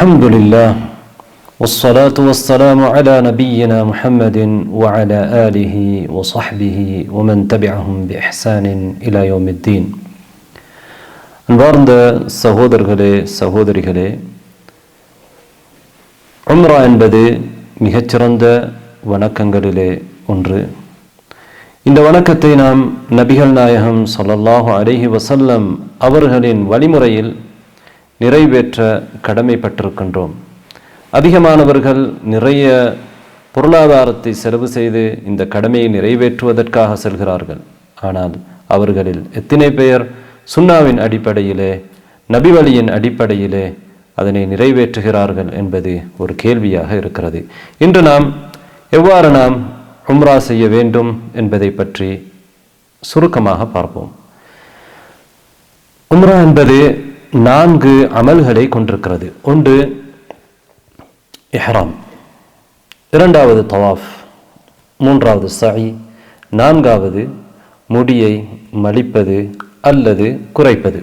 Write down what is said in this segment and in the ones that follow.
الحمد لله والصلاة والسلام على نبينا محمد وعلى آله وصحبه ومن تبعهم بإحسان إلى يوم الدين. அன்பார்ந்த சகோதரர்களே சகோதரிகளே, உம்ரா என்பது மிகச்சிறந்த வணக்கங்களிலே ஒன்று. இந்த வணக்கத்தை நாம் நபிகள் நாயகம் ஸல்லல்லாஹு அலைஹி வஸல்லம் அவர்களின் வழிமுறையில் நிறைவேற்ற கடமைப்பட்டிருக்கின்றோம். அதிகமானவர்கள் நிறைய பொருளாதாரத்தை செலவு செய்து இந்த கடமையை நிறைவேற்றுவதற்காக செல்கிறார்கள். ஆனால் அவர்களில் எத்தனை பேர் சுன்னாவின் அடிப்படையிலே, நபி வழியின் அடிப்படையிலே அதனை நிறைவேற்றுகிறார்கள் என்பது ஒரு கேள்வியாக இருக்கிறது. இன்று நாம் எவ்வாறு நாம் உம்ரா செய்ய வேண்டும் என்பதை பற்றி சுருக்கமாக பார்ப்போம். உம்ரா என்பது 4 அமல்களை கொண்டிருக்கிறது. ஒன்று இஹ்ராம், இரண்டாவது தவாஃப், மூன்றாவது சஇ, நான்காவது முடியை மலிப்பது அல்லது குறைப்பது.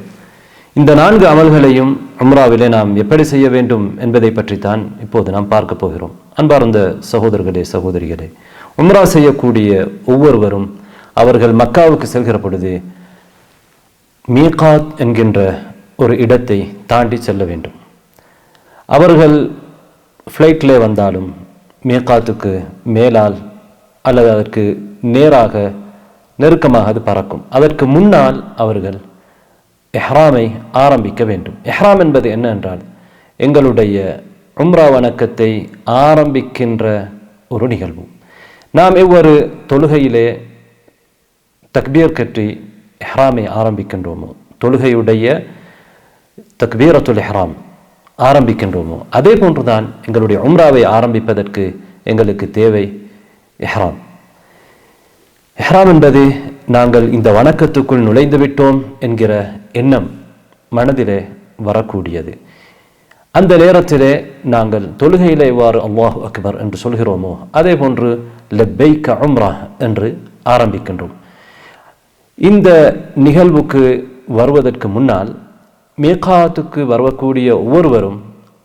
இந்த 4 அமல்களையும் உம்ராவிலே நாம் எப்படி செய்ய வேண்டும் என்பதை பற்றித்தான் இப்போது நாம் பார்க்க போகிறோம். அன்பார்ந்த சகோதரர்களே சகோதரிகளே, உம்ரா செய்யக்கூடிய ஒவ்வொருவரும் அவர்கள் மக்காவுக்கு செல்கிற பொழுது மீகாத் என்கின்ற ஒரு இடத்தை தாண்டி செல்ல வேண்டும். அவர்கள் ஃப்ளைட்டிலே வந்தாலும் மீகாத்துக்கு மேலால் அல்லது அதற்கு நேராக நெருக்கமாக அது பறக்கும். அதற்கு முன்னால் அவர்கள் இஹ்ராமை ஆரம்பிக்க வேண்டும். இஹ்ராம் என்பது என்ன என்றால், எங்களுடைய உம்ரா வணக்கத்தை ஆரம்பிக்கின்ற ஒரு நிகழ்வு. நாம் எவ்வொரு தொழுகையிலே தக்பீர் கட்டி இஹ்ராமை ஆரம்பிக்கின்றோமோ, தொழுகையுடைய தக்பீரத்துல் இஹ்ராம் ஆரம்பிக்கின்றோமோ, அதே போன்றுதான் எங்களுடைய உம்ராவை ஆரம்பிப்பதற்கு எங்களுக்கு தேவை இஹ்ராம். இஹ்ராம் என்பது நாங்கள் இந்த வணக்கத்துக்குள் நுழைந்து விட்டோம் என்கிற எண்ணம் மனதிலே வரக்கூடியது. அந்த நேரத்திலே நாங்கள் தொழுகையிலே எவ்வாறு அல்லாஹு அக்பர் என்று சொல்கிறோமோ, அதே போன்று லப்பைக உம்ரா என்று ஆரம்பிக்கின்றோம். இந்த நிகழ்வுக்கு வருவதற்கு முன்னால் மீகாத்துக்கு வரக்கூடிய ஒவ்வொருவரும்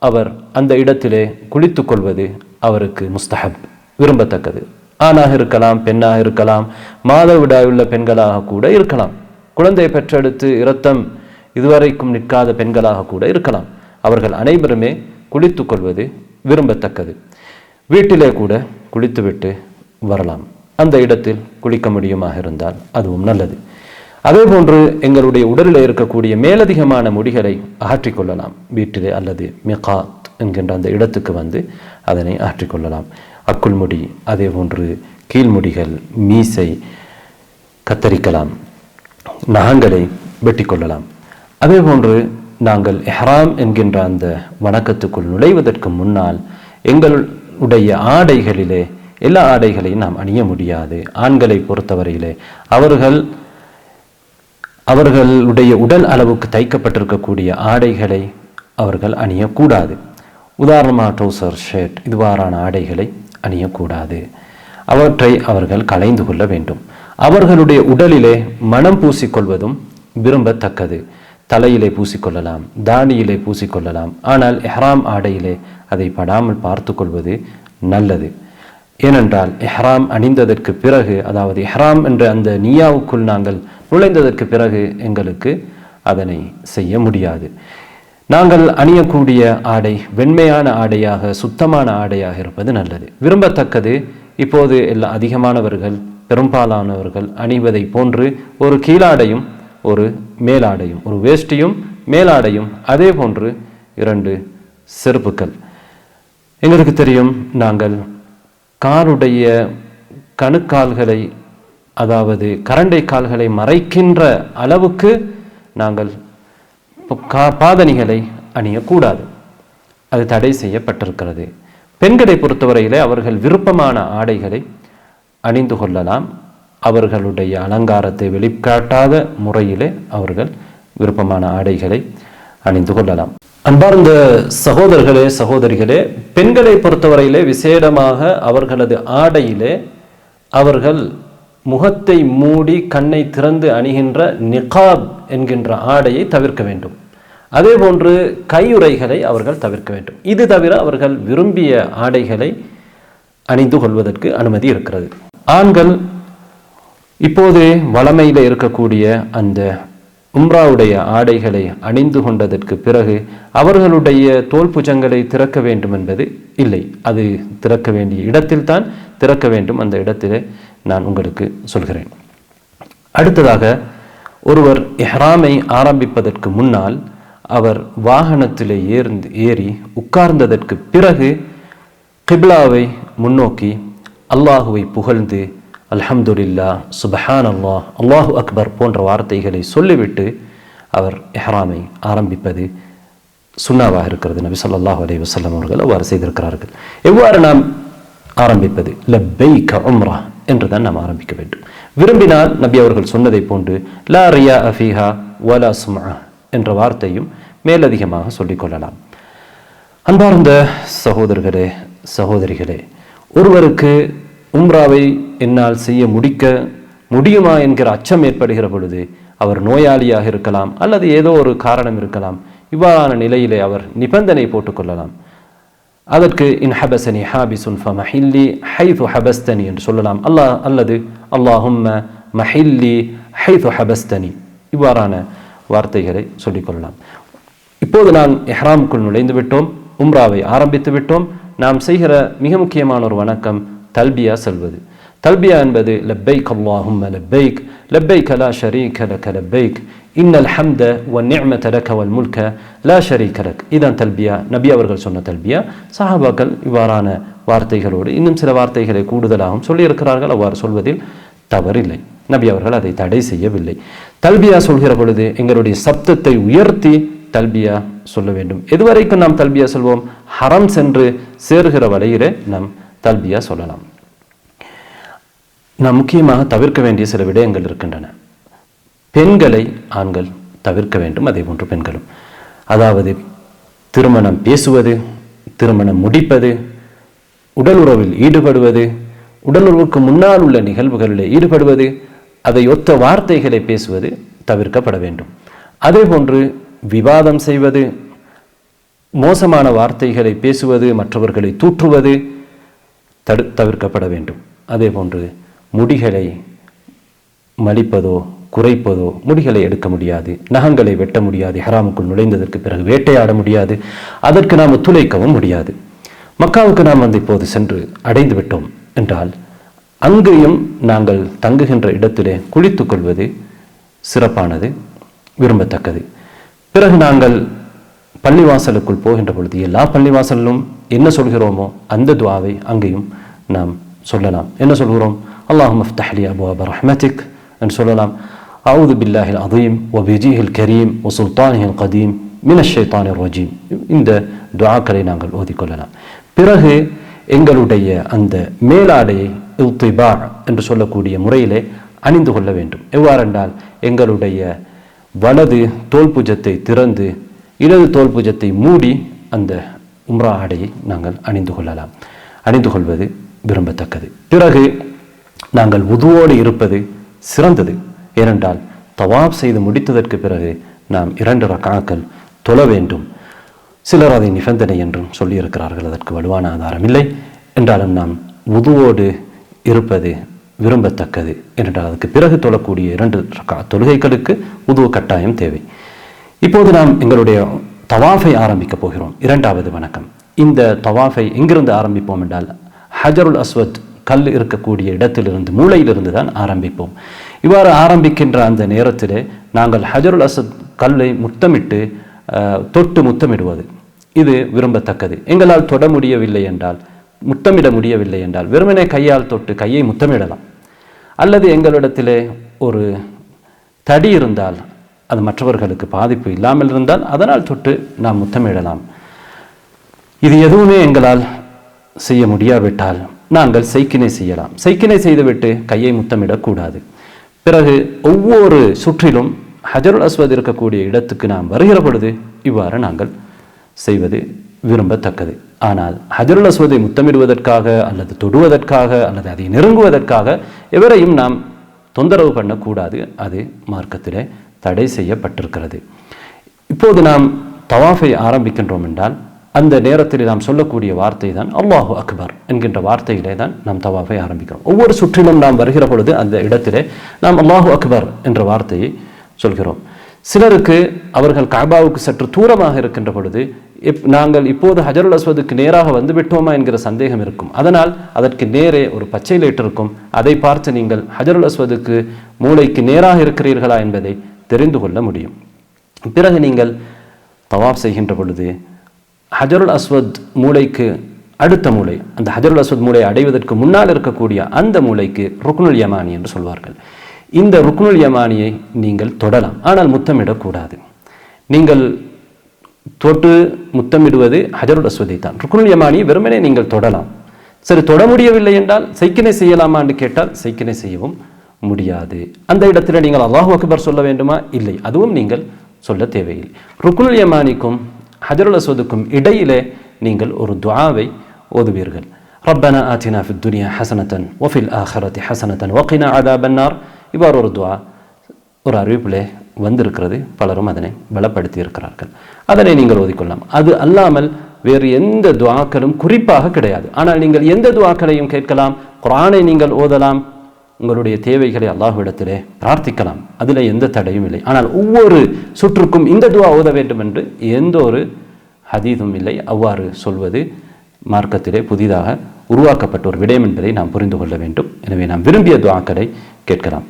அவர் அந்த இடத்திலே குளித்து கொள்வது அவருக்கு முஸ்தஹப், விரும்பத்தக்கது. ஆணாக இருக்கலாம், பெண்ணாக இருக்கலாம், மாதவிடாயுள்ள பெண்களாக கூட இருக்கலாம், குழந்தை பெற்றெடுத்து இரத்தம் இதுவரைக்கும் நிற்காத பெண்களாக கூட இருக்கலாம். அவர்கள் அனைவருமே குளித்து கொள்வது விரும்பத்தக்கது. வீட்டிலே கூட குளித்துவிட்டு வரலாம். அந்த இடத்தில் குளிக்க முடியுமாக இருந்தால் அதுவும் நல்லது. அதே போன்று எங்களுடைய உடலில் இருக்கக்கூடிய மேலதிகமான முடிகளை அகற்றிக்கொள்ளலாம். வீட்டிலே அல்லது மிகாத் என்கின்ற அந்த இடத்துக்கு வந்து அதனை அகற்றிக்கொள்ளலாம். அக்குள் முடி, அதே போன்று கீழ்முடிகள், மீசை கத்தரிக்கலாம், நகங்களை வெட்டி கொள்ளலாம். அதே போன்று நாங்கள் இஹ்ராம் என்கின்ற அந்த வணக்கத்துக்குள் நுழைவதற்கு முன்னால் எங்களுடைய ஆடைகளிலே எல்லா ஆடைகளையும் நாம் அணிய முடியாது. ஆண்களை பொறுத்தவரையிலே அவர்களுடைய உடல் அளவுக்கு தைக்கப்பட்டிருக்கக்கூடிய ஆடைகளை அவர்கள் அணியக்கூடாது. உதாரணமாக ட்ரௌசர், ஷர்ட் இதுவாறான ஆடைகளை அணியக்கூடாது. அவற்றை அவர்கள் களைந்து கொள்ள வேண்டும். அவர்களுடைய உடலிலே மனம் பூசிக்கொள்வதும் விரும்பத்தக்கது. தலையிலே பூசிக்கொள்ளலாம், தாடியிலே பூசிக்கொள்ளலாம். ஆனால் இஹ்ராம் ஆடையிலே அதை படாமல் பார்த்து கொள்வது நல்லது. ஏனென்றால் இஹ்ராம் அணிந்ததற்கு பிறகு, அதாவது இஹ்ராம் என்ற அந்த நியாவுக்குள் நாங்கள் நுழைந்ததற்கு பிறகு எங்களுக்கு அதனை செய்ய முடியாது. நாங்கள் அணியக்கூடிய ஆடை வெண்மையான ஆடையாக, சுத்தமான ஆடையாக இருப்பது நல்லது, விரும்பத்தக்கது. இப்போது அதிகமானவர்கள், பெரும்பாலானவர்கள் அணிவதை போன்று ஒரு கீழாடையும் ஒரு மேலாடையும், ஒரு வேஷ்டியும் மேலாடையும், அதே போன்று 2 செருப்புக்கள். எங்களுக்கு தெரியும், நாங்கள் காலுடைய கணுக்கால்களை, அதாவது கரண்டை கால்களை மறைக்கின்ற அளவுக்கு நாங்கள் பாதணிகளை அணியக்கூடாது. அது தடை செய்யப்பட்டிருக்கிறது. பெண்களை பொறுத்தவரையிலே அவர்கள் விருப்பமான ஆடைகளை அணிந்து கொள்ளலாம். அவர்களுடைய அலங்காரத்தை வெளிக்காட்டாத முறையிலே அவர்கள் விருப்பமான ஆடைகளை அணிந்து கொள்ளலாம். அன்பார்ந்த சகோதரர்களே சகோதரிகளே, பெண்களை பொறுத்தவரையிலே விசேடமாக அவர்களது ஆடையிலே அவர்கள் முகத்தை மூடி கண்ணை திறந்து அணிகின்ற நிகாப் என்கின்ற ஆடையை தவிர்க்க வேண்டும். அதே போன்று கையுறைகளை அவர்கள் தவிர்க்க வேண்டும். இது தவிர அவர்கள் விரும்பிய ஆடைகளை அணிந்து கொள்வதற்கு அனுமதி இருக்கிறது. ஆண்கள் இப்போது வளமையில் இருக்கக்கூடிய அந்த உம்ராவுடைய ஆடைகளை அணிந்து கொண்டதற்கு பிறகு அவர்களுடைய தோல் புஜங்களை திறக்க வேண்டும் என்பது இல்லை. அது திறக்க வேண்டிய இடத்தில் தான் திறக்க வேண்டும். அந்த இடத்திலே நான் உங்களுக்கு சொல்கிறேன். அடுத்ததாக, ஒருவர் இஹ்ராமை ஆரம்பிப்பதற்கு முன்னால் அவர் வாகனத்திலே ஏறி உட்கார்ந்ததற்கு பிறகு கிப்லாவை முன்னோக்கி அல்லாஹுவை புகழ்ந்து அல்ஹம்துலில்லாஹ், சுப்ஹானல்லாஹ், அல்லாஹு அக்பர் போன்ற வார்த்தைகளை சொல்லிவிட்டு அவர் இஹ்ராமை ஆரம்பிப்பது சுன்னாவாக இருக்கிறது. நபி ஸல்லல்லாஹு அலைஹி வஸல்லம் அவர்கள் அவ்வாறு செய்திருக்கிறார்கள். எவ்வாறு நாம் ஆரம்பிப்பது? லப்பைக உம்ரா என்று தான் நாம் ஆரம்பிக்க வேண்டும். விரும்பினால் நபி அவர்கள் சொன்னதை போன்று லா ரியா ஃபீஹா வலா சும்ஆ என்ற வார்த்தையும் மேலதிகமாக சொல்லிக்கொள்ளலாம். அன்பார்ந்த சகோதரர்களே, சகோதரிகளே, ஒருவருக்கு உம்ராவை என்னால் செய்ய முடியுமா என்கிற அச்சம் ஏற்படுகிற பொழுது, அவர் நோயாளியாக இருக்கலாம் அல்லது ஏதோ ஒரு காரணம் இருக்கலாம், இவ்வாறான நிலையிலே அவர் நிபந்தனை போட்டுக்கொள்ளலாம். அதற்கு இன் ஹபஸனி ஹாபிசுன் ஃபமஹில்லி ஹைது ஹபஸ்தனி என்று சொல்லலாம். அல்லது அல்லாஹும்ம மஹில்லி ஹைது ஹபஸ்தனி, இவ்வாறான வார்த்தைகளை சொல்லிக்கொள்ளலாம். இப்போது நான் இஹ்ராமுக்குள் நுழைந்து விட்டோம், உம்ராவை ஆரம்பித்து விட்டோம். நாம் செய்கிற மிக முக்கியமான ஒரு வணக்கம் தல்பியா சொல்வது. தல்பியா என்பது லப்பைக் அல்லாஹும்ம லப்பைக் லப்பைக் லா ஷரீக லக லப்பைக் இன்னல் ஹம்த வன் நிஅமத லக வல் முல்க லா ஷரீக லக். இதான் தல்பியா. நபி அவர்கள் சொன்ன தல்பியா. சஹாபாக்கள் இவ்வாறான வார்த்தைகளோடு இன்னும் சில வார்த்தைகளை கூடுதலாகவும் சொல்லியிருக்கிறார்கள். அவ்வாறு சொல்வதில் தவறில்லை. நபி அவர்கள் அதை தடை செய்யவில்லை. தல்பியா சொல்கிற பொழுது எங்களுடைய சப்தத்தை உயர்த்தி தல்பியா சொல்ல வேண்டும். எதுவரைக்கும் நாம் தல்பியா சொல்வோம்? ஹரம் சென்று சேருகிற வரையிலே நாம் தல்பியா சொல்லலாம். நாம் முக்கியமாக தவிர்க்க வேண்டிய சில விடயங்கள் இருக்கின்றன. பெண்களை ஆண்கள் தவிர்க்க வேண்டும், அதே போன்று பெண்களும். அதாவது திருமணம் பேசுவது, திருமணம் முடிப்பது, உடலுறவில் ஈடுபடுவது, உடலுறவுக்கு முன்னால் உள்ள நிகழ்வுகளில் ஈடுபடுவது, அதை ஒத்த வார்த்தைகளை பேசுவது தவிர்க்கப்பட வேண்டும். அதே போன்று விவாதம் செய்வது, மோசமான வார்த்தைகளை பேசுவது, மற்றவர்களை தூற்றுவது தவிர்க்கப்பட வேண்டும். அதே போன்று முடிகளை மலிப்பதோ குறைப்பதோ, முடிகளை எடுக்க முடியாது, நகங்களை வெட்ட முடியாது, ஹராமுக்குள் நுழைந்ததற்கு பிறகு வேட்டையாட முடியாது, அதற்கு நாம் ஒத்துழைக்கவும் முடியாது. மக்காவுக்கு நாம் இப்போது சென்று அடைந்து விட்டோம் என்றால் அங்கேயும் நாங்கள் தங்குகின்ற இடத்திலே குளித்துக் கொள்வது சிறப்பானது, விரும்பத்தக்கது. பிறகு நாங்கள் பள்ளிவாசலுக்குள் போகின்ற பொழுது எல்லா பள்ளிவாசலிலும் என்ன சொல்கிறோமோ அந்த துஆவை அங்கேயும் நாம் சொல்லலாம். என்ன சொல்கிறோம்? அல்லாஹும்ம ஃப்தஹ் லி அப்வாப ரஹ்மத்திக் என்று சொல்லலாம். அஊது பில்லாஹில் அதீம் வ பிஜீஹில் கரீம் வ சுல்தானிஹில் கதீம் மினஷ் ஷைத்தானிர் ரஜீம். இந்த துஆக்களை நாங்கள் ஓதிக்கொள்ளலாம். பிறகு எங்களுடைய அந்த மேலாடையை இல்திபா என்று சொல்லக்கூடிய முறையிலே அணிந்து கொள்ள வேண்டும். எவ்வாறென்றால் எங்களுடைய வலது தோல்புஜத்தை திறந்து இடது தோல்புஜத்தை மூடி அந்த உம்ரா ஆடையை நாங்கள் அணிந்து கொள்ளலாம். அணிந்து கொள்வது விரும்பத்தக்கது. பிறகு நாங்கள் வுதுவோடு இருப்பது சிறந்தது. ஏனென்றால் தவாப் செய்து முடித்ததற்கு பிறகு நாம் 2 ரக்அத்கள் தொழ வேண்டும். சிலர் அதை நிபந்தனை என்றும் சொல்லியிருக்கிறார்கள். அதற்கு வலுவான ஆதாரம் இல்லை. என்றாலும் நாம் வுதுவோடு இருப்பது விரும்பத்தக்கது. ஏனென்றால் அதுக்கு பிறகு தொழக்கூடிய 2 ரக்அத் தொழுகைகளுக்கு வுது கட்டாயம் தேவை. இப்போது நாம் எங்களுடைய தவாஃபை ஆரம்பிக்கப் போகிறோம். 2வது வணக்கம். இந்த தவாஃபை எங்கிருந்து ஆரம்பிப்போம் என்றால் ஹஜருல் அஸ்வத் கல் இருக்கக்கூடிய இடத்திலிருந்து, மூளையிலிருந்து தான் ஆரம்பிப்போம். இவ்வாறு ஆரம்பிக்கின்ற அந்த நேரத்திலே நாங்கள் ஹஜருல் அஸ்வத் கல்லை முத்தமிட்டு தொட்டு முத்தமிடுவது இது விரும்பத்தக்கது. எங்களால் தொட முடியவில்லை என்றால், முத்தமிட முடியவில்லை என்றால் வெறுமனே கையால் தொட்டு கையை முத்தமிடலாம். அல்லது எங்களிடத்திலே ஒரு தடி இருந்தால், அது மற்றவர்களுக்கு பாதிப்பு இல்லாமல் இருந்தால் அதனால் தொட்டு நாம் முத்தமிடலாம். இது எதுவுமே எங்களால் செய்ய முடியாவிட்டால் நாங்கள் சைக்கினை செய்யலாம். சைக்கினை செய்துவிட்டு கையை முத்தமிடக்கூடாது. பிறகு ஒவ்வொரு சுற்றிலும் ஹஜருல் அஸ்வத் இருக்கக்கூடிய இடத்துக்கு நாம் வருகிற பொழுது இவ்வாறு நாங்கள் செய்வது விரும்பத்தக்கது. ஆனால் ஹஜருல் அஸ்வதை முத்தமிடுவதற்காக அல்லது தொடுவதற்காக அல்லது அதை நெருங்குவதற்காக எவரையும் நாம் தொந்தரவு பண்ணக்கூடாது. அது மார்க்கத்திலே தடை செய்யப்பட்டிருக்கிறது. இப்போது நாம் தவாஃபை ஆரம்பிக்கின்றோம் என்றால் அந்த நேரத்தில் நாம் சொல்லக்கூடிய வார்த்தை தான் அல்லாஹு அக்பர் என்கின்ற வார்த்தையிலே தான் நாம் தவாஃபை ஆரம்பிக்கிறோம். ஒவ்வொரு சுற்றிலும் நாம் வருகிற பொழுது அந்த இடத்திலே நாம் அல்லாஹு அக்பர் என்ற வார்த்தையை சொல்கிறோம். சிலருக்கு அவர்கள் கஅபாவுக்கு சற்று தூரமாக இருக்கின்ற பொழுது நாங்கள் இப்போது ஹஜருல் அஸ்வதுக்கு நேராக வந்துவிட்டோமா என்கிற சந்தேகம் இருக்கும். அதனால் அதற்கு நேரே ஒரு பச்சை லைட் இருக்கும். அதை பார்த்து நீங்கள் ஹஜருல் அஸ்வதுக்கு மூளைக்கு நேராக இருக்கிறீர்களா என்பதை தெரிந்து கொள்ள முடியும். பிறகு நீங்கள் தவாஃப் செய்கின்ற பொழுது ஹஜருல் அஸ்வத் மூளைக்கு அடுத்த மூளை, அந்த ஹஜருல் அஸ்வத் மூளை அடைவதற்கு முன்னால் இருக்கக்கூடிய அந்த மூளைக்கு ருக்னுல் யமானி என்று சொல்வார்கள். இந்த ருக்னுல் யமானியை நீங்கள் தொடலாம், ஆனால் முத்தமிடக்கூடாது. நீங்கள் தொட்டு முத்தமிடுவது ஹஜருல் அஸ்வதை தான். ருக்னுல் யமானியை வெறுமனே நீங்கள் தொடலாம். சரி, தொட முடியவில்லை என்றால் சைக்கினை செய்யலாமா என்று கேட்டால் சைக்கினை செய்யவும் முடியாது. அந்த இடத்துல நீங்கள் அல்லாஹு அக்பர் சொல்ல வேண்டுமா? இல்லை, அதுவும் நீங்கள் சொல்ல தேவையில்லை. ருக்னுல் யமானிக்கும் ஹஜருல் அஸ்வதுக்கும் இடையிலே நீங்கள் ஒரு துஆவை ஓதுவீர்கள். ரப்பனா ஆத்தினா ஃபித் துன்யா ஹஸனத்தன் வஃபில் ஆஹிரத்தி ஹஸனத்தன் வகினா அதாபன் நார். இவ்வாறு ஒரு துஆ ஒரு அறிவிப்பிலே வந்திருக்கிறது. பலரும் அதனை பலப்படுத்தி இருக்கிறார்கள். அதனை நீங்கள் ஓதிக்கொள்ளலாம். அது அல்லாமல் வேறு எந்த துஆக்களும் குறிப்பாக கிடையாது. ஆனால் நீங்கள் எந்த துஆக்களையும் கேட்கலாம். குர்ஆனை நீங்கள் ஓதலாம். உங்களுடைய தேவைகளை அல்லாஹ்விடத்திலே பிரார்த்திக்கலாம். அதில் எந்த தடையும் இல்லை. ஆனால் ஒவ்வொரு சுற்றுக்கும் இந்த துஆ ஓத வேண்டும் என்று எந்த ஒரு ஹதீதும் இல்லை. அவ்வாறு சொல்வது மார்க்கத்திலே புதிதாக உருவாக்கப்பட்ட ஒரு விடயம் என்பதை நாம் புரிந்து கொள்ள வேண்டும். எனவே நாம் விரும்பிய துஆக்களை கேட்கலாம்.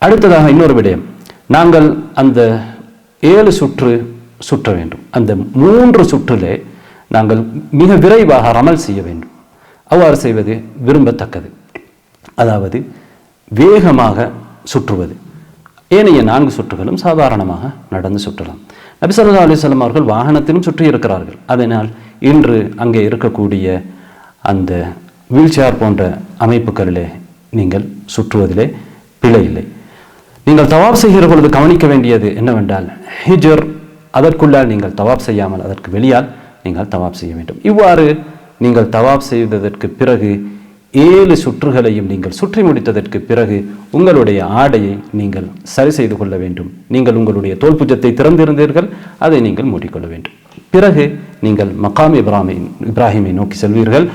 அடுத்ததாக இன்னொரு விடயம், நாங்கள் அந்த 7 சுற்று சுற்ற வேண்டும். அந்த 3 சுற்றிலே நாங்கள் மிக விரைவாக அமல் செய்ய வேண்டும். அவ்வாறு செய்வது விரும்பத்தக்கது. அதாவது வேகமாக சுற்றுவது. ஏனைய 4 சுற்றுகளும் சாதாரணமாக நடந்து சுற்றலாம். நபி ஸல்லல்லாஹு அலைஹி வஸல்லம் அவர்கள் வாகனத்திலும் சுற்றி இருக்கிறார்கள். அதனால் இன்று அங்கே இருக்கக்கூடிய அந்த வீல்சேர் போன்ற அமைப்புகளிலே நீங்கள் சுற்றுவதிலே பிழை இல்லை. நீங்கள் தவாப் செய்கிற பொழுது கவனிக்க வேண்டியது என்னவென்றால், ஹிஜர் அதற்குள்ளால் நீங்கள் தவாப் செய்யாமல் அதற்கு வெளியால் நீங்கள் தவாப் செய்ய வேண்டும். இவ்வாறு நீங்கள் தவாப் செய்ததற்கு பிறகு 7 சுற்றுகளையும் நீங்கள் சுற்றி முடித்ததற்கு பிறகு உங்களுடைய ஆடையை நீங்கள் சரி செய்து கொள்ள வேண்டும். நீங்கள் உங்களுடைய தோள்புஜத்தை திறந்திருந்தீர்கள், அதை நீங்கள் மூடிக்கொள்ள வேண்டும். பிறகு நீங்கள் மகாம் இப்ராஹிமை நோக்கி செல்வீர்கள்.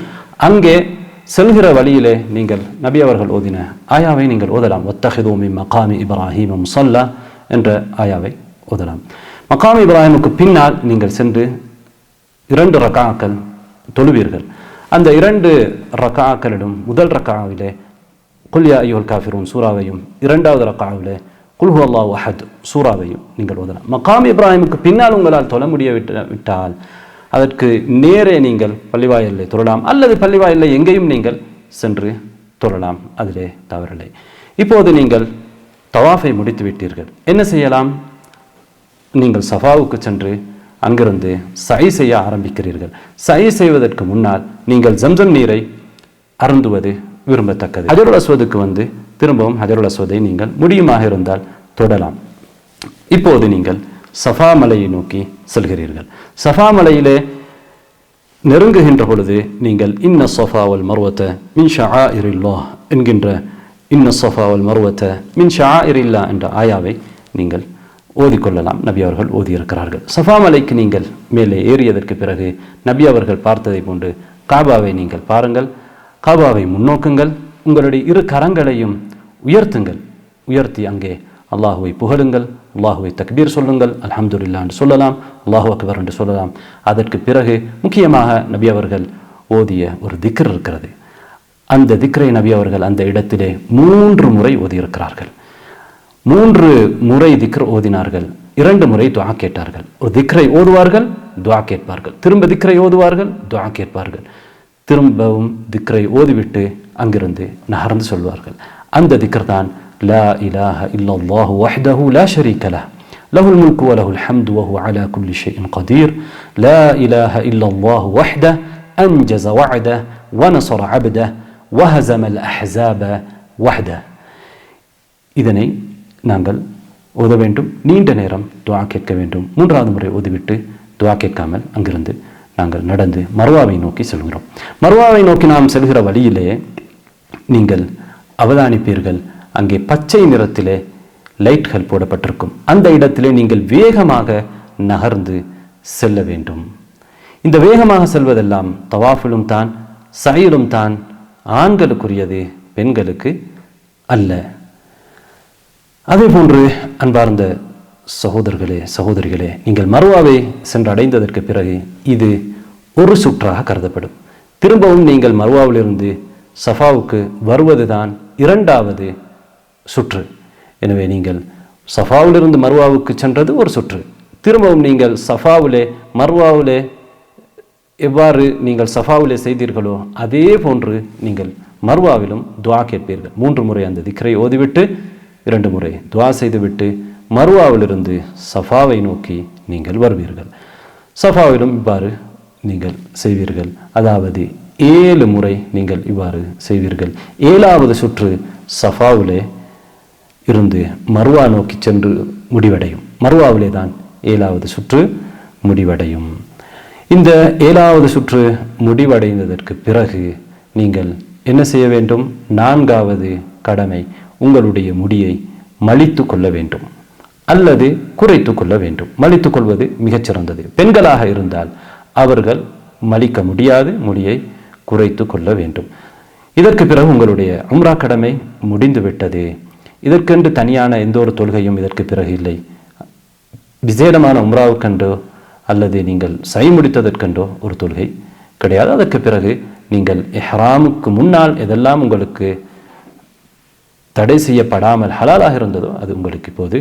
அங்கே செல்கிற வழியிலே நீங்கள் நபி அவர்கள் ஓதின ஆயாவை நீங்கள் ஓதலாம். வத்தஹிது மின் மகாமி இப்ராஹிம் முஸல்லா என்ற ஆயாவை ஓதலாம். மகாம் இப்ராஹிமுக்கு பின்னால் நீங்கள் சென்று 2 ரக்காக்கள் தொழுவீர்கள். அந்த 2 ரக்காக்களிலும் முதல் ரக்காவிலே குல் யா அய்யுஹல் காஃபிரூன் சூராவையும், 2வது ரக்காவிலே குல் ஹுவல்லாஹு அஹத் சூராவையும் நீங்கள் ஓதலாம். மகாம் இப்ராஹிமுக்கு பின்னால் உங்களால் தொழ முடிய விட்டால் அதற்கு நேரே நீங்கள் பள்ளிவாயிலே தொழலாம், அல்லது பள்ளிவாயிலே எங்கேயும் நீங்கள் சென்று தொழலாம். அதிலே தவறில்லை. இப்போது நீங்கள் தவாஃபை முடித்து விட்டீர்கள். என்ன செய்யலாம்? நீங்கள் சஃபாவுக்கு சென்று அங்கிருந்து சை செய்ய ஆரம்பிக்கிறீர்கள். சை செய்வதற்கு முன்னால் நீங்கள் ஜம்சம் நீரை அருந்துவது விரும்பத்தக்கது. ஹஜருல் அஸ்வதுக்கு திரும்பவும் ஹஜருல் அஸ்வதை நீங்கள் முடியுமாக இருந்தால் தொடலாம். இப்போது நீங்கள் சஃபா மலையை நோக்கி செல்கிறீர்கள். சஃபா மலையிலே நெருங்குகின்ற பொழுது நீங்கள் இன்ன ஸஃபா வல் மர்வத மின் ஷஆஇரில்லாஹ் என்கின்ற இன்ன ஸஃபா வல் மர்வத மின் ஷஆஇரில்லாஹ் என்ற ஆயாவை நீங்கள் ஓதிக்கொள்ளலாம். நபி அவர்கள் ஓதியிருக்கிறார்கள். சஃபா மலைக்கு நீங்கள் மேலே ஏறியதற்கு பிறகு நபி அவர்கள் பார்த்ததை போன்று காபாவை நீங்கள் பாருங்கள். காபாவை முன்னோக்குங்கள். உங்களுடைய 2 கரங்களையும் உயர்த்துங்கள். உயர்த்தி அங்கே அல்லாஹுவை புகழுங்கள். அல்லாஹுவை தக்பீர் சொல்லுங்கள். அல்ஹம்துலில்லாஹ் என்று சொல்லலாம். அல்லாஹு அக்பர் என்று சொல்லலாம். அதற்கு பிறகு முக்கியமாக நபி அவர்கள் ஓதிய ஒரு திக்ர் இருக்கிறது. அந்த திக்ரை நபி அவர்கள் அந்த இடத்திலே 3 முறை ஓதியிருக்கிறார்கள். 3 முறை திக்ர் ஓதினார்கள். 2 முறை துஆ கேட்டார்கள். ஒரு திக்ரை ஓதுவார்கள், துஆ கேட்பார்கள். திரும்ப திக்ரை ஓதுவார்கள், துஆ கேட்பார்கள். திரும்பவும் திக்ரை ஓதிவிட்டு அங்கிருந்து நகர்ந்து சொல்வார்கள். அந்த திக்ர் தான் லா இலாஹ இல்லல்லாஹு வஹ்தஹு லா ஷரீக லஹ் லஹுல் முல்கு வ லஹுல் ஹம்து வ ஹுவ அலா குல்லி ஷைஇன் கதீர் லா இலாஹ இல்லல்லாஹு வஹ்தஹு அன்ஜஸ வஅதஹு வ நஸர அப்தஹு வ ஹஸமல் அஹ்ஸாப வஹ்தஹு. இதனை நாங்கள் ஓத வேண்டும். நீண்ட நேரம் துஆ கேட்க வேண்டும். 3வது முறை ஓதிவிட்டு துஆ கேட்காமல் அங்கிருந்து நாங்கள் நடந்து மர்வாவை நோக்கி செல்கிறோம். மர்வாவை நோக்கி நாம் செல்கிற வழியிலே நீங்கள் அவதானிப்பீர்கள், அங்கே பச்சை நிறத்திலே லைட்கள் போடப்பட்டிருக்கும். அந்த இடத்திலே நீங்கள் வேகமாக நகர்ந்து செல்ல வேண்டும். இந்த வேகமாக செல்வதெல்லாம் தவாஃபிலும் தான் சயிலும் தான், ஆண்களுக்குரியது, பெண்களுக்கு அல்ல. அதே போன்று அன்பார்ந்த சகோதரர்களே சகோதரிகளே, நீங்கள் மர்வாவை சென்று அடைந்ததற்கு பிறகு இது ஒரு சுற்றாக கருதப்படும். திரும்பவும் நீங்கள் மர்வாவிலிருந்து சஃபாவுக்கு வருவதுதான் இரண்டாவது சுற்று. எனவே நீங்கள் சஃபாவிலிருந்து மர்வாவுக்கு சென்றது ஒரு சுற்று. திரும்பவும் நீங்கள் சஃபாவிலே மர்வாவிலே எவ்வாறு நீங்கள் சஃபாவிலே செய்தீர்களோ அதே போன்று நீங்கள் மர்வாவிலும் துவா கேட்பீர்கள். 3 முறை அந்த திக்ரை ஓதிவிட்டு 2 முறை துவா செய்துவிட்டு மர்வாவிலிருந்து சஃபாவை நோக்கி நீங்கள் வருவீர்கள். சஃபாவிலும் இவ்வாறு நீங்கள் செய்வீர்கள். அதாவது 7 முறை நீங்கள் இவ்வாறு செய்வீர்கள். 7வது சுற்று சஃபாவிலே இருந்து மர்வா நோக்கி சென்று முடிவடையும். மர்வாவிலே தான் 7வது சுற்று முடிவடையும். இந்த 7வது சுற்று முடிவடைந்ததற்கு பிறகு நீங்கள் என்ன செய்ய வேண்டும்? 4வது கடமை, உங்களுடைய முடியை மலித்து கொள்ள வேண்டும் அல்லது குறைத்து கொள்ள வேண்டும். மலித்து கொள்வது மிகச்சிறந்தது. பெண்களாக இருந்தால் அவர்கள் மலிக்க முடியாது, முடியை குறைத்து கொள்ள வேண்டும். இதற்கு பிறகு உங்களுடைய உம்ரா கடமை முடிந்துவிட்டது. இதற்கென்று தனியான எந்த ஒரு தொழுகையும் இதற்கு பிறகு இல்லை. விசேடமான உம்ராவுக்கென்றோ அல்லது நீங்கள் முடித்ததற்கென்றோ ஒரு தொழுகை கிடையாது. அதற்கு பிறகு நீங்கள் இஹ்ராமுக்கு முன்னால் எதெல்லாம் உங்களுக்கு தடை செய்யப்படாமல் ஹலாலாக இருந்ததோ அது உங்களுக்கு இப்போது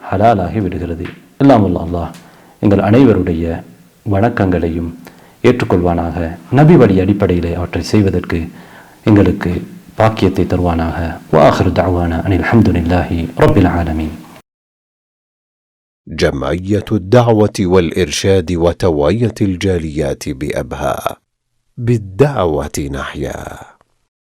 ஹலாலாகி விடுகிறது. எல்லாம் அல்லாஹ் எங்கள் அனைவருடைய வணக்கங்களையும் ஏற்றுக்கொள்வானாக. நபி வழி அடிப்படையிலே அவற்றை செய்வதற்கு எங்களுக்கு பாக்கியத்தை தருவானாக. وآخر دعوانا أن الحمد لله رب العالمين. جمعية الدعوة والإرشاد وتوعية الجاليات بأبها، بالدعوة نحيا.